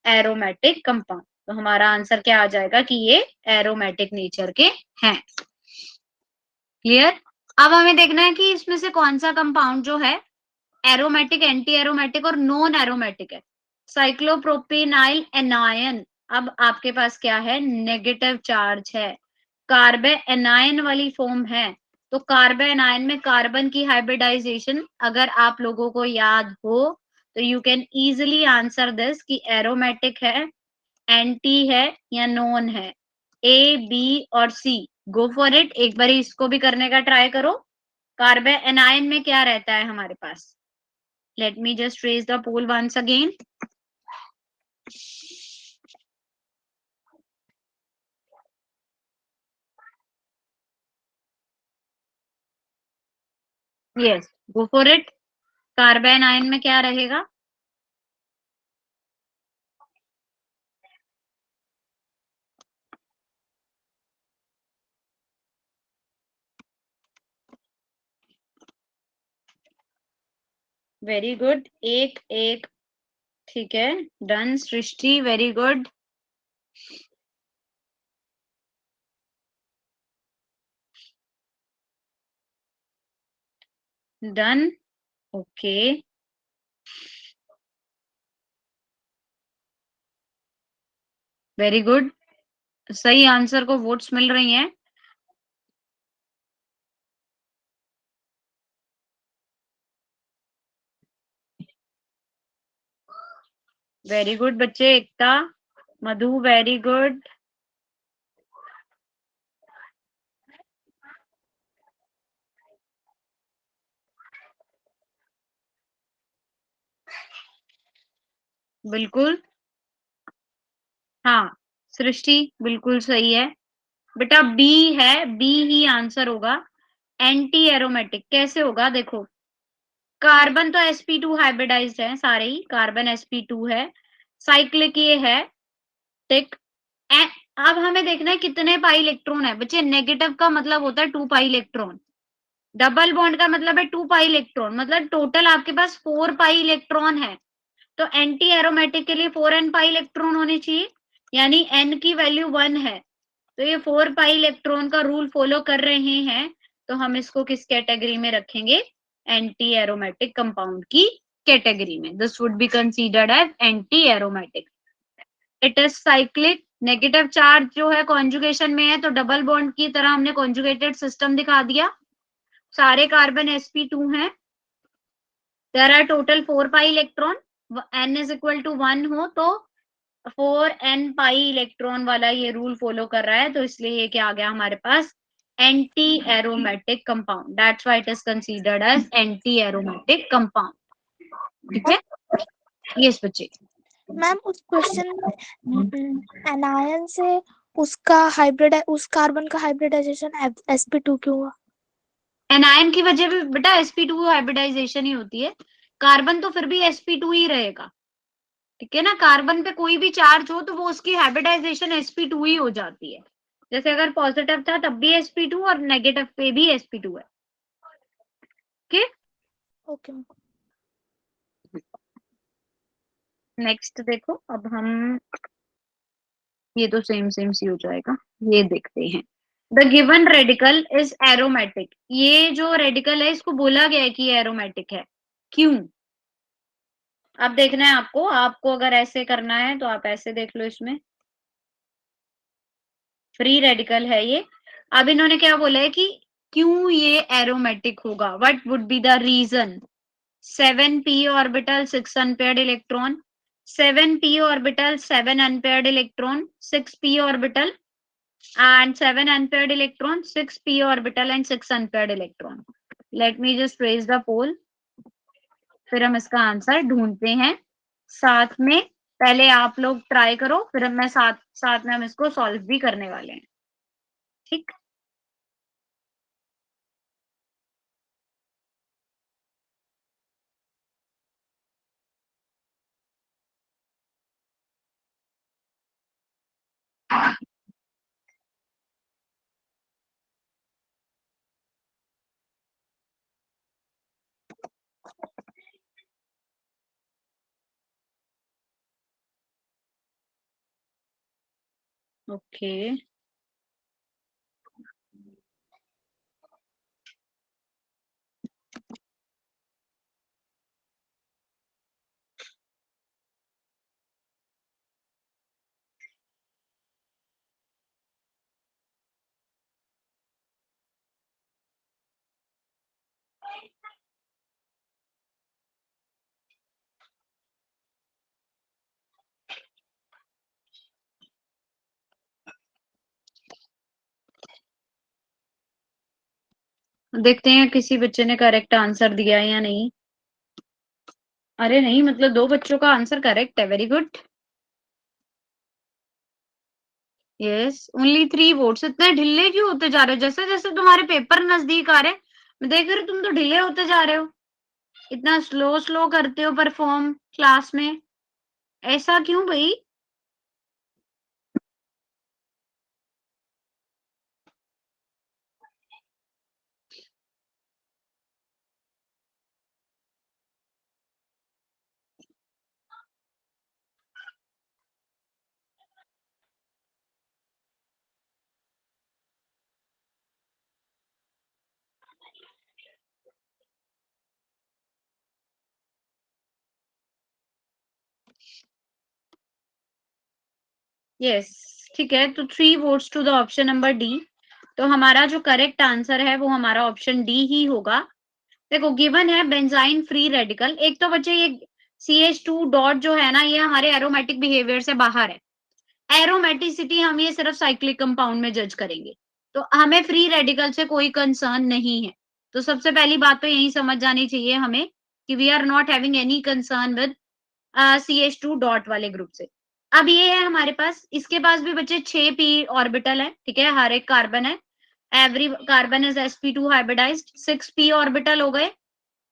aromatic compound. तो हमारा आंसर क्या आ जाएगा कि ये एरोमेटिक नेचर के हैं। क्लियर। अब हमें देखना है कि इसमें से कौन सा कंपाउंड जो है एरोमेटिक, एंटी एरोमेटिक और नॉन एरोमेटिक है। साइक्लोप्रोपेनाइल एनायन, अब आपके पास क्या है, नेगेटिव चार्ज है, कार्बन एनायन वाली फॉर्म है, तो कार्बन एनायन में कार्बन की हाइब्रिडाइजेशन अगर आप लोगों को याद हो तो you can easily answer this कि एरोमेटिक है, एंटी है या नॉन है, ए बी और सी। गो फॉर इट, एक बार इसको भी करने का ट्राई करो। कार्बन एनायन में क्या रहता है हमारे पास, let me just raise the poll once again. Yes, go for it. Carbon ion में क्या रहेगा, वेरी गुड, एक एक। ठीक है, done Srishti, very good. Done, okay. Very good, सही आंसर को वोट्स मिल रही हैं। वेरी गुड बच्चे, एकता, मधु, वेरी गुड। बिल्कुल, हाँ, सृष्टि बिल्कुल सही है बेटा, बी है, बी ही आंसर होगा। एंटी एरोमेटिक कैसे होगा, देखो कार्बन तो sp2 हाइब्रिडाइज्ड है, सारे ही कार्बन sp2 है, साइक्लिक ये है, टिक। अब हमें देखना है कितने पाई इलेक्ट्रॉन है बच्चे, नेगेटिव का मतलब होता है 2 पाई इलेक्ट्रॉन, डबल बॉन्ड का मतलब है 2 पाई इलेक्ट्रॉन, मतलब टोटल आपके पास 4 पाई इलेक्ट्रॉन है। तो एंटी एरोमेटिक के लिए 4n पाई इलेक्ट्रॉन होने चाहिए, यानी n की वैल्यू 1 है, तो ये 4 पाई इलेक्ट्रॉन का रूल फॉलो कर रहे हैं, तो हम इसको किस कैटेगरी में रखेंगे, एंटी एरोमेटिक कंपाउंड की कैटेगरी में। This would be considered as anti aromatic. It is cyclic, negative charge जो है कॉन्जुगेशन में है, तो डबल बॉन्ड की तरह हमने कॉन्जुगेटेड सिस्टम दिखा दिया, सारे कार्बन sp2 हैं, there are total 4 pi electron, n is equal to 1 हो तो 4n पाई इलेक्ट्रॉन वाला ये रूल फॉलो कर रहा है, तो इसलिए ये क्या आ गया हमारे पास, anti aromatic compound, that's why it is considered as anti aromatic compound. ठीक है, यस बच्चे। मैम उस क्वेश्चन में एनायन से उसका हाइब्रिड उस कार्बन का हाइब्रिडाइजेशन sp2 क्यों हुआ? एनायन की वजह भी बेटा sp2 हाइब्रिडाइजेशन ही होती है, कार्बन तो फिर भी sp2 ही रहेगा, ठीक है ना, कार्बन पे कोई भी चार्ज हो तो वो उसकी हाइब्रिडाइजेशन sp2 ही हो जाती है, जैसे अगर पॉजिटिव था तब भी sp2 और नेगेटिव पे भी sp2 है। Okay, okay. नेक्स्ट देखो, अब हम, ये तो सेम सेम सी हो जाएगा, ये देखते हैं। The given radical is aromatic, ये जो रेडिकल है इसको बोला गया है कि एरोमेटिक है, क्यों? अब देखना है आपको, आपको अगर ऐसे करना है तो आप ऐसे देख लो, इसमें फ्री रेडिकल है ये। अब इन्होंने क्या बोला है कि क्यों ये एरोमेटिक होगा, what would be the reason. 7p orbital 6 unpaired electron, 7p orbital 7 unpaired electron, 6p orbital and 7 unpaired electron, 6p orbital and 6 unpaired electron. Let me just raise the poll, फिर हम इसका आंसर ढूंढते हैं साथ में। पहले आप लोग ट्राई करो, फिर मैं साथ साथ में हम इसको सॉल्व भी करने वाले हैं, ठीक। ओके, देखते हैं किसी बच्चे ने करेक्ट आंसर दिया है या नहीं। अरे नहीं, मतलब 2 बच्चों का आंसर करेक्ट है, very good. Yes, only 3 votes. इतने ढिले क्यों होते जा रहे हो, जैसे जैसे तुम्हारे पेपर नजदीक आ रहे हैं, मैं देख रही हूँ तुम तो ढिले होते जा रहे हो, इतना स्लो स्लो करते हो परफॉर्म क्लास में, ऐसा क्यों भाई? यस, ठीक है, तो 3 votes to the option number D. तो हमारा जो करेक्ट आंसर है वो हमारा ऑप्शन डी ही होगा। देखो गिवन है बेंजाइन फ्री रेडिकल। एक तो बच्चे ये CH2 डॉट जो है ना, ये हमारे एरोमेटिक बिहेवियर से बाहर है। एरोमेटिसिटी हम ये सिर्फ साइक्लिक कंपाउंड में जज करेंगे, तो हमें फ्री रेडिकल से कोई कंसर्न नहीं है। तो सबसे पहली बात तो यही समझ जानी चाहिए हमें कि we are not having any concern with CH2 dot वाले ग्रुप से। अब ये है हमारे पास, इसके पास भी बच्चे 6 p ऑर्बिटल है, ठीक है, हर एक कार्बन है। Every carbon is sp2 hybridized, 6 p orbital हो गए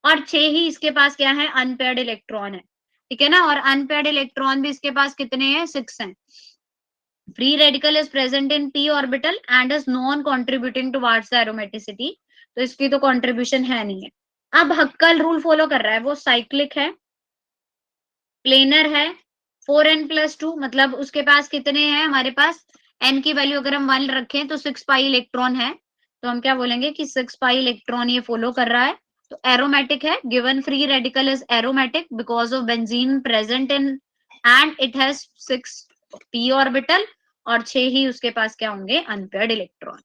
और 6 ही इसके पास क्या है, अनपेयर्ड इलेक्ट्रॉन है, ठीक है ना। और अनपेयर्ड इलेक्ट्रॉन भी इसके पास कितने हैं, 6 हैं। Free radical is present in p orbital and is non-contributing towards the aromaticity, तो इसकी तो कंट्रीब्यूशन है नहीं है। अब हक्कल रूल फॉलो कर रहा है, वो साइक्लिक है, प्लेनर है, 4n+2, मतलब उसके पास कितने हैं, हमारे पास n की वैल्यू अगर हम 1 रखें तो 6 पाई इलेक्ट्रॉन है, तो हम क्या बोलेंगे कि 6 पाई इलेक्ट्रॉन ये फॉलो कर रहा है। तो एरोमेटिक है, given free radical is aromatic because of benzene present in and it has 6 p orbital और 6 ही उसके पास क्या होंगे, अनपेयर्ड इलेक्ट्रॉन।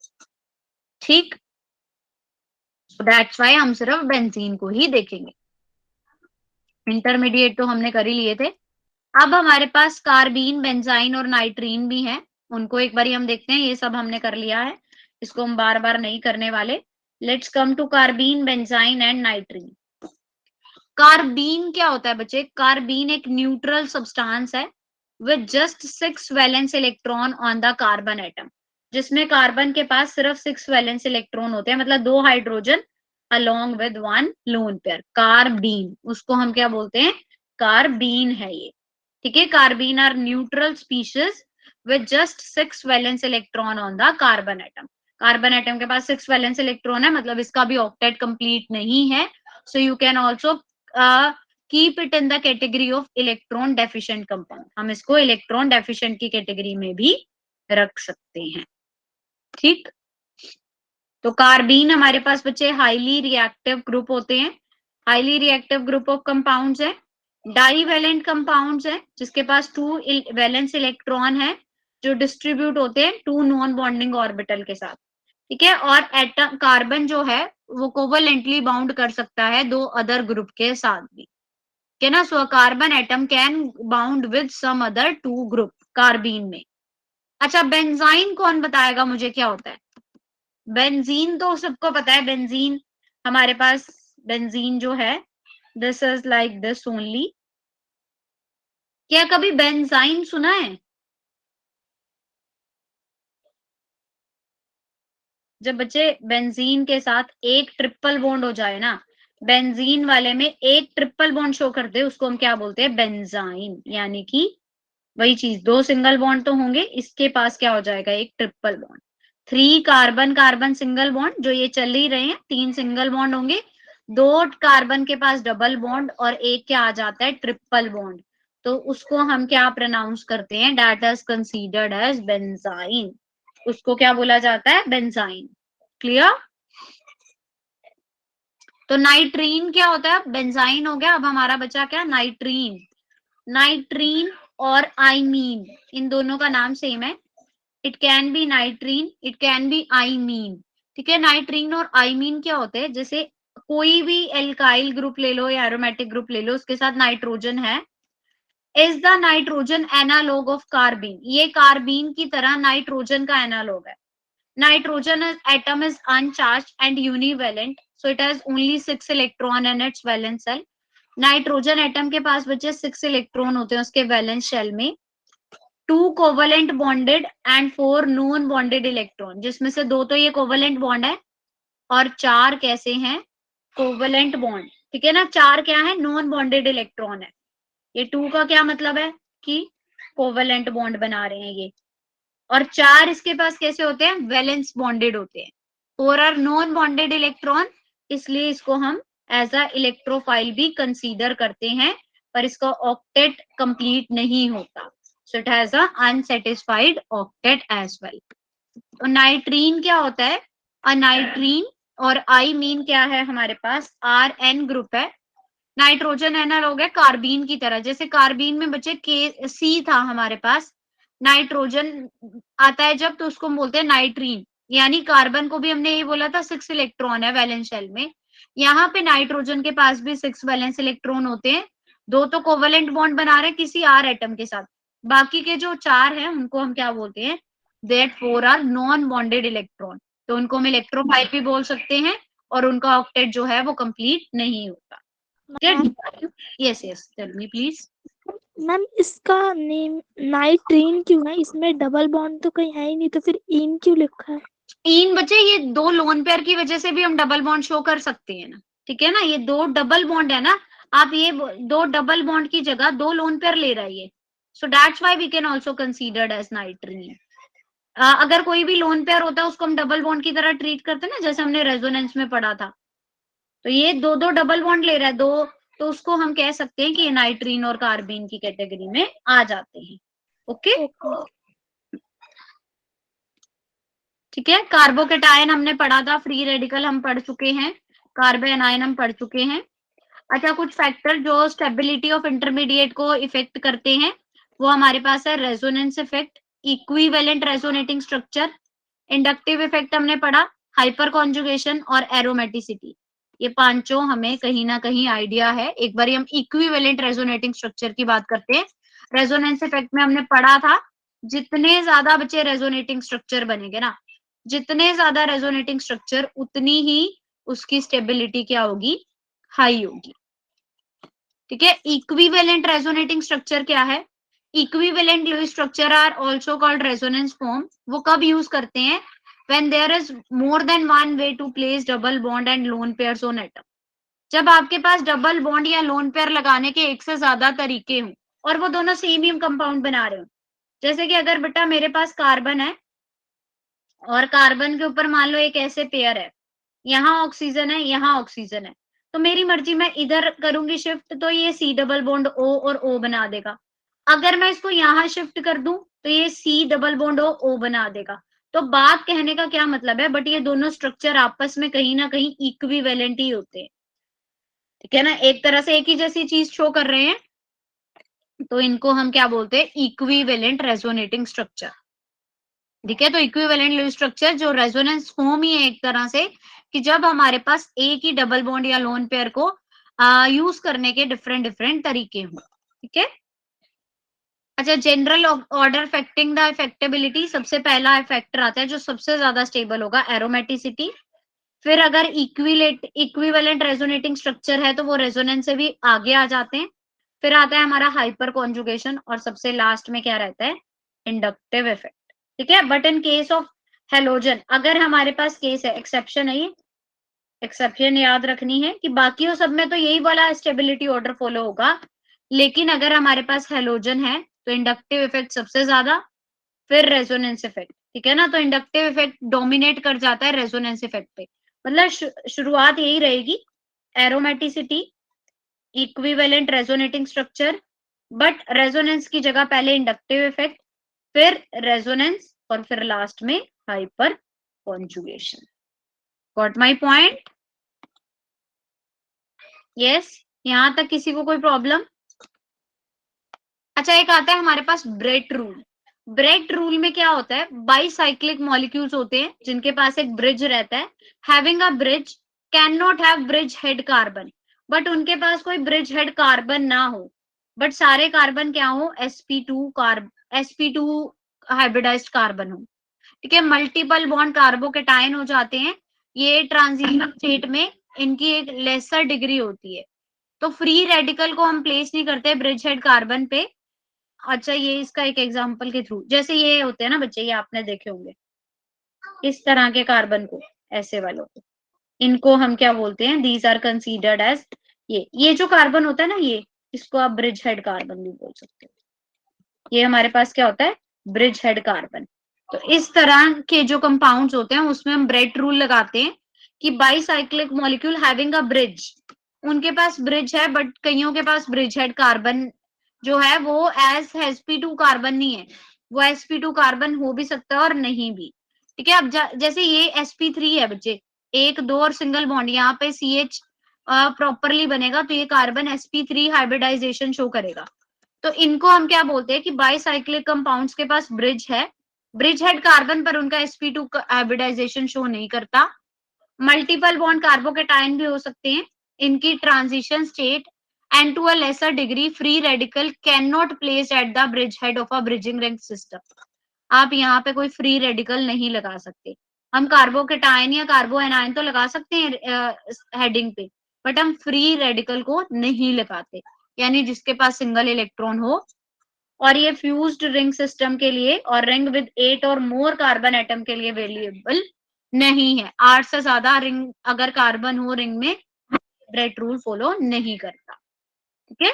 ठीक, दैट्स व्हाई हम सिर्फ बेंजीन को ही देखेंगे। इंटरमीडिएट तो हमने कर ही लिए थे। अब हमारे पास कार्बीन, बेंजाइन और नाइट्रीन भी है, उनको एक बार हम देखते हैं। ये सब हमने कर लिया है, इसको हम बार बार नहीं करने वाले। Let's come to carbene, benzene and नाइट्रीन। Carbene क्या होता है बच्चे, कार्बीन एक न्यूट्रल सब्सटेंस है with just 6 valence electron on the carbon atom, जिसमें कार्बन के पास सिर्फ 6 वैलेंस इलेक्ट्रॉन होते हैं, मतलब 2 hydrogen along with 1 lone pair. Carbene, उसको हम क्या बोलते हैं, कार्बीन है ये, ठीक है। Carbene are neutral species with just 6 valence electron on the carbon atom. Carbon atom के पास 6 वैलेंस इलेक्ट्रॉन है, मतलब इसका भी ऑक्टेट कंप्लीट नहीं है। So you can also keep it in the category of electron deficient compound. हम इसको इलेक्ट्रॉन डेफिशिएंट की कैटेगरी में भी रख सकते हैं, ठीक। तो कार्बीन हमारे पास बच्चे हाईली रिएक्टिव ग्रुप होते हैं, highly reactive group of compounds है, डाईवैलेंट कंपाउंड्स है जिसके पास 2 वैलेंस इलेक्ट्रॉन है जो डिस्ट्रीब्यूट होते हैं 2 नॉन बॉन्डिंग ऑर्बिटल के साथ, ठीक है। और एटम कार्बन जो है वो कोवलेंटली बाउंड कर सकता है 2 अदर ग्रुप के साथ भी, ठीक है ना। So carbon atom can bound with some other 2 group carbene में। अच्छा, बेंजाइन कौन बताएगा मुझे क्या होता है। बेंजीन तो सबको पता है, बेंजीन हमारे पास, बेंजीन जो है this is like this only. क्या कभी बेंजाइन सुना है, जब बच्चे बेंजीन के साथ एक ट्रिपल बॉन्ड हो जाए ना, बेंजीन वाले में एक ट्रिपल बॉन्ड शो करते हैं, उसको हम क्या बोलते हैं, बेंजाइन। यानी कि वही चीज, 2 सिंगल बॉन्ड तो होंगे, इसके पास क्या हो जाएगा, एक triple bond. 3 carbon carbon single bond, जो ये चल ही रहे हैं, 3 सिंगल बॉन्ड होंगे, 2 कार्बन के पास डबल बॉन्ड और एक क्या आ जाता है, ट्रिपल बॉन्ड। तो उसको हम क्या प्रोनाउंस करते हैं, that is considered as benzyne. उसको क्या बोला जाता है, बेंजाइन। क्लियर। तो नाइट्रीन क्या होता है, बेंजाइन हो गया, अब हमारा बचा क्या, नाइट्रीन। नाइट्रीन और आईमीन, इन दोनों का नाम सेम है। It can be nitrene, it can be I mean, ठीक है। नाइट्रीन और आईमीन क्या होते हैं, जैसे कोई भी एल्काइल ग्रुप ले लो या एरोमेटिक ग्रुप ले लो, उसके साथ नाइट्रोजन है, is the nitrogen analogue of carbene. ये कार्बीन की तरह नाइट्रोजन का एनालॉग है। Nitrogen atom is uncharged and univalent, so it has only 6 electron in its valence shell. Nitrogen atom के पास बचे 6 इलेक्ट्रॉन होते हैं उसके वैलेंस शेल में, 2 covalent bonded and 4 non bonded electron, जिसमें से 2 तो ये कोवलेंट बॉन्ड है और 4 कैसे हैं, कोवलेंट बॉन्ड, ठीक है ना। 4 क्या है, नॉन बॉन्डेड इलेक्ट्रॉन है। ये 2 का क्या मतलब है कि कोवलेंट बॉन्ड बना रहे हैं ये, और 4 इसके पास कैसे होते हैं, वैलेंस बॉन्डेड होते हैं। 4 आर नॉन बॉन्डेड इलेक्ट्रॉन, इसलिए इसको हम एज अ इलेक्ट्रोफाइल भी कंसीडर करते हैं, पर इसका ऑक्टेट कंप्लीट नहीं होता, so it has a unsatisfied octet as well. तो नाइट्रीन क्या होता है, नाइट्रीन और आई मीन क्या है, हमारे पास RN ग्रुप है। नाइट्रोजन एनालॉग है कार्बीन की तरह, जैसे कार्बीन में बच्चे के सी था हमारे पास, नाइट्रोजन आता है जब, तो उसको हम बोलते हैं नाइट्रीन। यानी कार्बन को भी हमने ये बोला था 6 इलेक्ट्रॉन है वैलेंस शेल में, यहाँ पे नाइट्रोजन के पास भी 6 वैलेंस इलेक्ट्रॉन होते हैं। 2 तो कोवेलेंट बॉन्ड बना रहे हैं किसी आर एटम के साथ, बाकी के जो 4 हैं उनको हम क्या बोलते हैं, that 4 are non bonded electron, तो उनको हम इलेक्ट्रोफाइल भी बोल सकते हैं, और उनका ऑक्टेट जो है वो कंप्लीट नहीं होता। Yes yes, tell me please. Ma'am इसका नेम नाइट्रीन क्यों है? इसमें डबल बॉन्ड तो कहीं है ही नहीं, तो फिर इन क्यों लिखा है? इन बच्चे ये 2 लोन पेयर की वजह से भी हम डबल बॉन्ड शो कर सकते हैं ना, ठीक है ना, ये 2 डबल बॉन्ड है ना, आप ये 2 डबल बॉन्ड की जगह 2 लोन पेयर ले रहा है ये, so that's why we can also considered as nitrene. अगर कोई भी लोन पेयर होता है उसको हम डबल बॉन्ड की तरह ट्रीट करते हैं ना, जैसे हमने रेजोनेंस में पढ़ा था, तो ये 2 डबल बॉन्ड ले रहा है 2, तो उसको हम कह सकते हैं कि ये नाइट्रीन और कार्बीन की कैटेगरी में आ जाते हैं। ओके, ठीक है। कार्बोकेटायन हमने पढ़ा था, फ्री रेडिकल हम पढ़ चुके हैं, कार्बन आयन हम पढ़ चुके हैं। अच्छा, कुछ फैक्टर जो स्टेबिलिटी ऑफ इंटरमीडिएट को इफेक्ट करते हैं वो हमारे पास है resonance effect, equivalent resonating structure, inductive effect हमने पढ़ा, हाइपर कॉन्जुगेशन और एरोमेटिसिटी। ये पांचों हमें कहीं ना कहीं आइडिया है। एक बार हम इक्विवेलेंट रेजोनेटिंग स्ट्रक्चर की बात करते हैं, रेजोनेंस इफेक्ट में हमने पढ़ा था जितने ज्यादा बच्चे रेजोनेटिंग स्ट्रक्चर बनेंगे ना, जितने ज्यादा रेजोनेटिंग स्ट्रक्चर उतनी ही उसकी स्टेबिलिटी क्या होगी, हाई होगी। ठीक है, इक्विवेलेंट रेजोनेटिंग स्ट्रक्चर क्या है, equivalent Lewis structure are also called resonance form. वो कब यूज करते हैं, when there is more than one way to place double bond and lone pairs on atom। जब आपके पास डबल बॉन्ड या लोन पेयर लगाने के एक से ज्यादा तरीके हों और वो दोनों सेम ही कंपाउंड बना रहे हो, जैसे कि अगर बेटा मेरे पास कार्बन है और कार्बन के ऊपर मान लो एक ऐसे पेयर है, यहाँ ऑक्सीजन है यहाँ ऑक्सीजन है, तो मेरी मर्जी मैं इधर करूंगी शिफ्ट तो ये सी डबल बॉन्ड ओ और ओ बना देगा। अगर मैं इसको यहाँ शिफ्ट कर दूं तो ये सी डबल बॉन्ड ओ बना देगा। तो बात कहने का क्या मतलब है, बट ये दोनों स्ट्रक्चर आपस में कहीं ना कहीं इक्विवेलेंट ही होते हैं, ठीक है ना, एक तरह से एक ही जैसी चीज शो कर रहे हैं, तो इनको हम क्या बोलते हैं, इक्विवेलेंट रेजोनेटिंग स्ट्रक्चर। ठीक है, तो इक्विवेलेंट स्ट्रक्चर जो रेजोनेंस फॉर्म ही है एक तरह से, कि जब हमारे पास एक ही डबल बॉन्ड या लोन पेयर को यूज करने के डिफरेंट डिफरेंट तरीके हों। ठीक है, अच्छा, जनरल ऑर्डर अफेक्टिंग द इफेक्टेबिलिटी, सबसे पहला फैक्टर आता है जो सबसे ज्यादा स्टेबल होगा, एरोमेटिसिटी। फिर अगर इक्विवेलेंट रेजोनेटिंग स्ट्रक्चर है तो वो रेजोनेंस से भी आगे आ जाते हैं। फिर आता है हमारा हाइपर कॉन्जुगेशन, और सबसे लास्ट में क्या रहता है, इंडक्टिव इफेक्ट। ठीक है, but in case of halogen, अगर हमारे पास केस है, एक्सेप्शन है ये, एक्सेप्शन याद रखनी है कि बाकी सब में तो यही वाला स्टेबिलिटी ऑर्डर फॉलो होगा, लेकिन अगर हमारे पास हेलोजन है तो इंडक्टिव इफेक्ट सबसे ज्यादा, फिर रेजोनेंस इफेक्ट। ठीक है ना, तो इंडक्टिव इफेक्ट डोमिनेट कर जाता है रेजोनेंस इफेक्ट पे, मतलब शुरुआत यही रहेगी, aromaticity, equivalent resonating structure, but resonance की जगह पहले इंडक्टिव इफेक्ट, फिर रेजोनेंस, और फिर लास्ट में hyper conjugation. Got my point? Yes, यहां तक किसी को कोई प्रॉब्लम? अच्छा, एक आता है हमारे पास ब्रेट रूल। ब्रेट रूल में क्या होता है, बाईसाइक्लिक मॉलिक्यूल्स होते हैं जिनके पास एक ब्रिज रहता है, having a bridge can not have bridge head carbon, but उनके पास कोई ब्रिज हेड कार्बन ना हो, बट सारे कार्बन क्या हो, sp2 हाइब्रिडाइज्ड कार्बन हो। ठीक है, मल्टीपल बॉन्ड कार्बोकेटायन हो जाते हैं, ये ट्रांजिशन स्टेट में इनकी एक लेसर डिग्री होती है, तो फ्री रेडिकल को हम प्लेस नहीं करते ब्रिज हेड कार्बन पे। अच्छा, ये इसका एक एग्जांपल के थ्रू, जैसे ये होते हैं ना बच्चे, ये आपने देखे होंगे इस तरह के कार्बन को, ऐसे वालों को, इनको हम क्या बोलते हैं, दीज आर कंसीडर्ड एज, ये जो कार्बन होता है ना, ये इसको आप ब्रिज हेड कार्बन भी बोल सकते हो। ये हमारे पास क्या होता है, ब्रिज हेड कार्बन। तो इस तरह के जो कंपाउंड्स होते हैं उसमें हम ब्रेट रूल लगाते हैं कि bicyclic molecule having a bridge, उनके पास ब्रिज है, बट कईयों के पास ब्रिज हेड कार्बन जो है वो एज sp2 कार्बन नहीं है, वो sp2 कार्बन हो भी सकता है और नहीं भी। ठीक है, अब जैसे ये sp3 है बच्चे, 1 2 और सिंगल बॉन्ड, यहाँ पे CH प्रॉपरली बनेगा तो ये कार्बन sp3 हाइब्रिडाइजेशन शो करेगा, तो इनको हम क्या बोलते हैं कि बाइसाइक्लिक कंपाउंड्स के पास ब्रिज है, ब्रिज हेड कार्बन पर उनका sp2 हाइब्रिडाइजेशन शो नहीं करता। मल्टीपल बॉन्ड कार्बोकेटाइन भी हो सकते हैं, इनकी transition state and to a lesser degree free radical can not place at the bridge head of a bridging ring system. आप यहाँ पे कोई फ्री रेडिकल नहीं लगा सकते। हम कार्बोकेटाइन या कार्बो एनायन तो लगा सकते हैं हेडिंग पे, बट हम फ्री रेडिकल को नहीं लगाते, यानी जिसके पास सिंगल इलेक्ट्रॉन हो। और ये फ्यूज्ड रिंग सिस्टम के लिए और रिंग विद 8 और मोर कार्बन एटम के लिए वेरिएबल नहीं है। 8 से ज्यादा रिंग अगर कार्बन हो रिंग में, ब्रेट रूल फॉलो नहीं करता। ठीक है।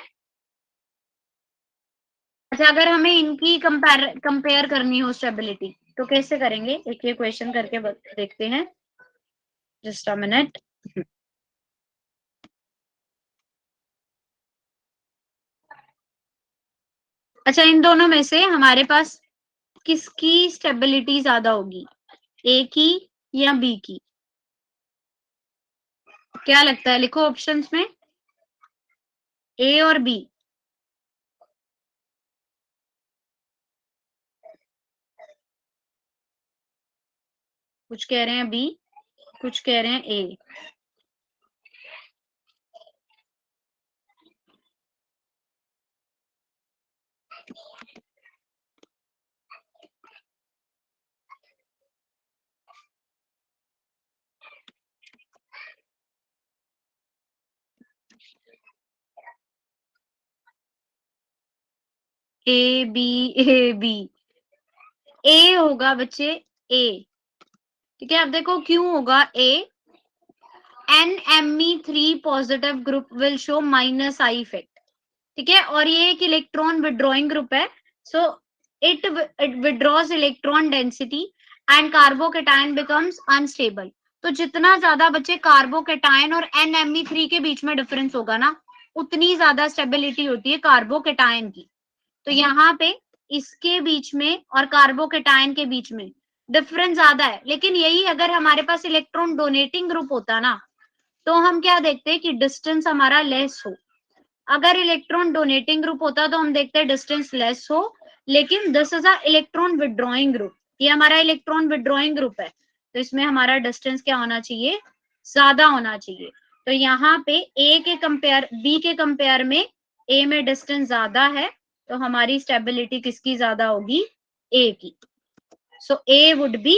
अच्छा, अगर हमें इनकी कंपेयर करनी हो स्टेबिलिटी तो कैसे करेंगे, एक ये क्वेश्चन करके देखते हैं। Just a minute. अच्छा, इन दोनों में से हमारे पास किसकी स्टेबिलिटी ज्यादा होगी, ए की या बी की? क्या लगता है, लिखो ऑप्शंस में, ए और बी। कुछ कह रहे हैं बी, कुछ कह रहे हैं ए। ए बी, ए बी, ए होगा बच्चे, ए। ठीक है, अब देखो क्यों होगा ए। NMe3 positive group will show minus I effect. ठीक है, और ये एक इलेक्ट्रॉन विड्रॉइंग ग्रुप है, so it withdraws electron density and carbocation becomes unstable. तो जितना ज्यादा बच्चे कार्बोकेटाइन और NMe3 के बीच में डिफरेंस होगा ना, उतनी ज्यादा स्टेबिलिटी होती है कार्बोकेटाइन की। तो यहाँ पे इसके बीच में और कार्बोकेटाइन के बीच में डिफरेंस ज्यादा है, लेकिन यही अगर हमारे पास इलेक्ट्रॉन डोनेटिंग ग्रुप होता ना, तो हम क्या देखते हैं कि डिस्टेंस हमारा लेस हो। अगर इलेक्ट्रॉन डोनेटिंग ग्रुप होता तो हम देखते हैं डिस्टेंस लेस हो, लेकिन this is a electron withdrawing group, ये हमारा इलेक्ट्रॉन विड्रॉइंग ग्रुप है, तो इसमें हमारा डिस्टेंस क्या होना चाहिए, ज्यादा होना चाहिए। तो यहाँ पे ए के कंपेयर बी के कंपेयर में ए में डिस्टेंस ज्यादा है, तो हमारी स्टेबिलिटी किसकी ज्यादा होगी, ए की। So A would be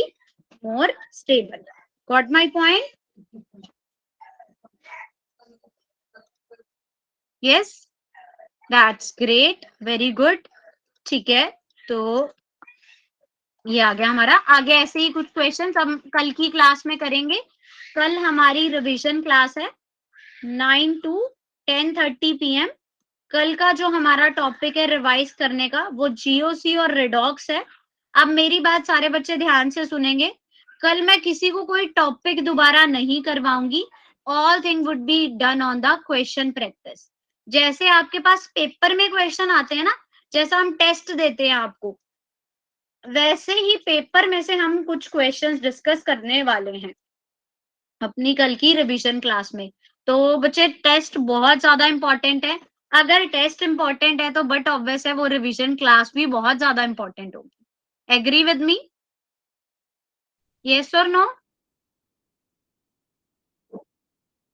more stable. Got my point? Yes, that's great, very good. ठीक है, तो ये आ गया हमारा। आगे ऐसे ही कुछ क्वेश्चन हम कल की क्लास में करेंगे। कल हमारी रिवीजन क्लास है 9 to 10:30 PM। कल का जो हमारा टॉपिक है रिवाइज करने का, वो जीओसी और रिडॉक्स है। अब मेरी बात सारे बच्चे ध्यान से सुनेंगे। कल मैं किसी को कोई टॉपिक दोबारा नहीं करवाऊंगी, all thing would be done on the question practice. जैसे आपके पास पेपर में क्वेश्चन आते हैं ना, जैसा हम टेस्ट देते हैं आपको, वैसे ही पेपर में से हम कुछ क्वेश्चंस डिस्कस करने वाले हैं अपनी कल की रिवीजन क्लास में। तो बच्चे, टेस्ट बहुत ज्यादा इंपॉर्टेंट है। अगर टेस्ट इंपॉर्टेंट है तो बट ऑब्वियस है वो रिवीजन क्लास भी बहुत ज्यादा इंपॉर्टेंट होगी। Agree with me? Yes or no?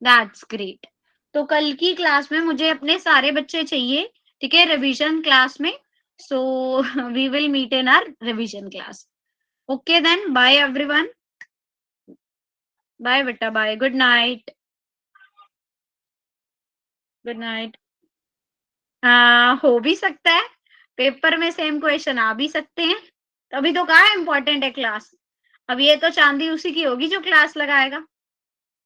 That's great. तो कल की क्लास में मुझे अपने सारे बच्चे चाहिए, ठीक है, रिवीजन क्लास में। So we will meet in our revision class. Okay then, bye everyone. Bye बेटा, bye, good night. Good night. हो भी सकता है, पेपर में सेम क्वेश्चन आ भी सकते हैं, तभी तो कहा इम्पोर्टेंट है क्लास। अब ये तो चांदी उसी की होगी जो क्लास लगाएगा।